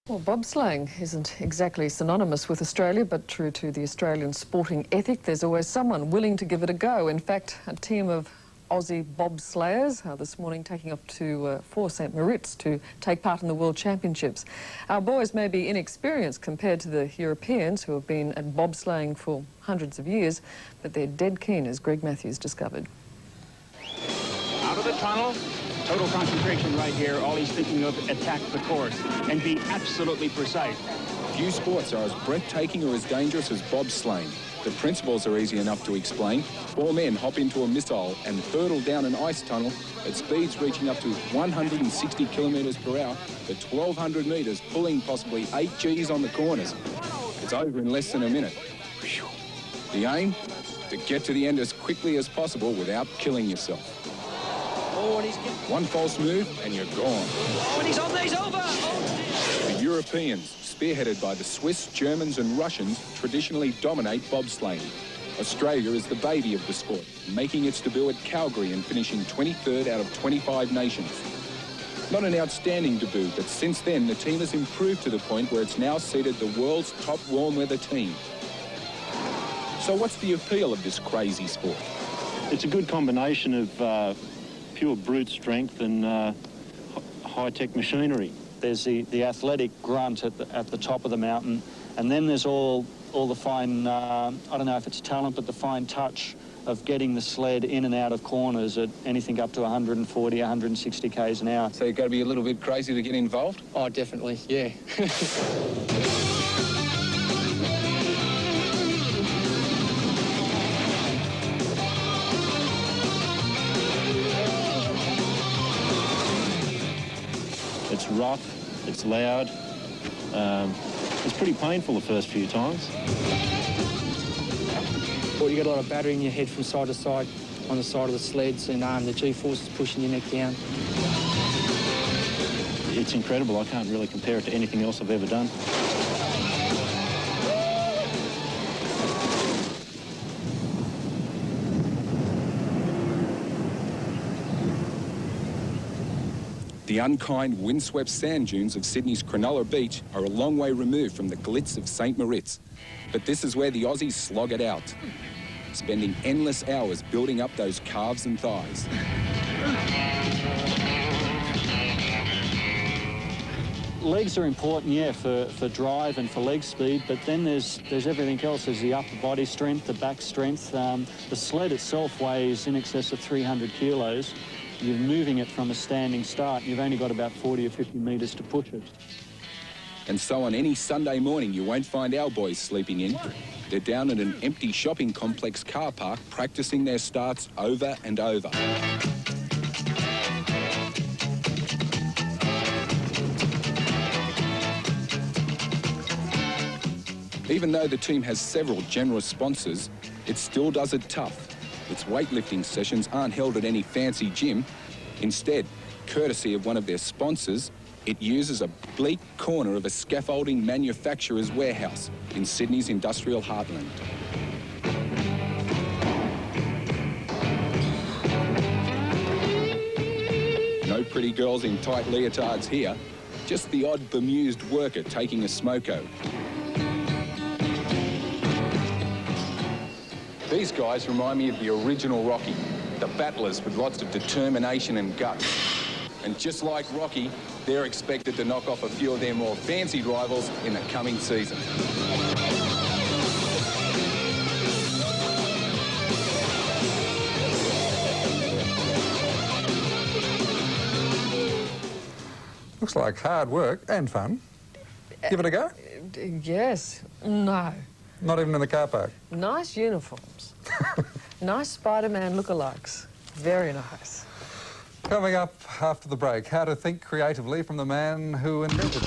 Well, bobsleighing isn't exactly synonymous with Australia, but true to the Australian sporting ethic, there's always someone willing to give it a go. In fact, a team of Aussie bobsleighers are this morning taking off to for St Moritz to take part in the World Championships. Our boys may be inexperienced compared to the Europeans who have been at bobsleighing for hundreds of years, but they're dead keen, as Greg Matthews discovered. Out of the tunnel. Total concentration right here. All he's thinking of, attack the course and be absolutely precise. Few sports are as breathtaking or as dangerous as bobsleighing. The principles are easy enough to explain. Four men hop into a missile and hurtle down an ice tunnel at speeds reaching up to 160 kilometres per hour for 1,200 metres, pulling possibly 8 Gs on the corners. It's over in less than a minute. Whew. The aim? To get to the end as quickly as possible without killing yourself. Oh, and he's one false move and you're gone. Oh, and he's on there, he's over! Oh, the Europeans, spearheaded by the Swiss, Germans and Russians, traditionally dominate bobsleighing. Australia is the baby of the sport, making its debut at Calgary and finishing 23rd out of 25 nations. Not an outstanding debut, but since then the team has improved to the point where it's now seated the world's top warm weather team. So what's the appeal of this crazy sport? It's a good combination of pure brute strength and high-tech machinery. There's the athletic grunt at the top of the mountain, and then there's all the fine, I don't know if it's talent, but the fine touch of getting the sled in and out of corners at anything up to 140, 160 k's an hour. So you've got to be a little bit crazy to get involved? Oh, definitely, yeah. It's rough, it's loud, it's pretty painful the first few times. Well, you get a lot of battery in your head from side to side on the side of the sleds, and the G-force is pushing your neck down. It's incredible. I can't really compare it to anything else I've ever done. The unkind, windswept sand dunes of Sydney's Cronulla Beach are a long way removed from the glitz of St Moritz. But this is where the Aussies slog it out, spending endless hours building up those calves and thighs. Legs are important, yeah, for drive and for leg speed, but then there's everything else. There's the upper body strength, the back strength. The sled itself weighs in excess of 300 kilos. You're moving it from a standing start. You've only got about 40 or 50 metres to push it. And so on any Sunday morning, you won't find our boys sleeping in. They're down at an empty shopping complex car park practicing their starts over and over. Even though the team has several generous sponsors, it still does it tough. Its weightlifting sessions aren't held at any fancy gym. Instead, courtesy of one of their sponsors, it uses a bleak corner of a scaffolding manufacturer's warehouse in Sydney's industrial heartland. No pretty girls in tight leotards here, just the odd bemused worker taking a smoko. These guys remind me of the original Rocky, the battlers with lots of determination and guts. And just like Rocky, they're expected to knock off a few of their more fancied rivals in the coming season. Looks like hard work and fun. Give it a go? Yes. No. Not even in the car park? Nice uniforms. Nice Spider-Man lookalikes. Very nice. Coming up after the break, how to think creatively from the man who invented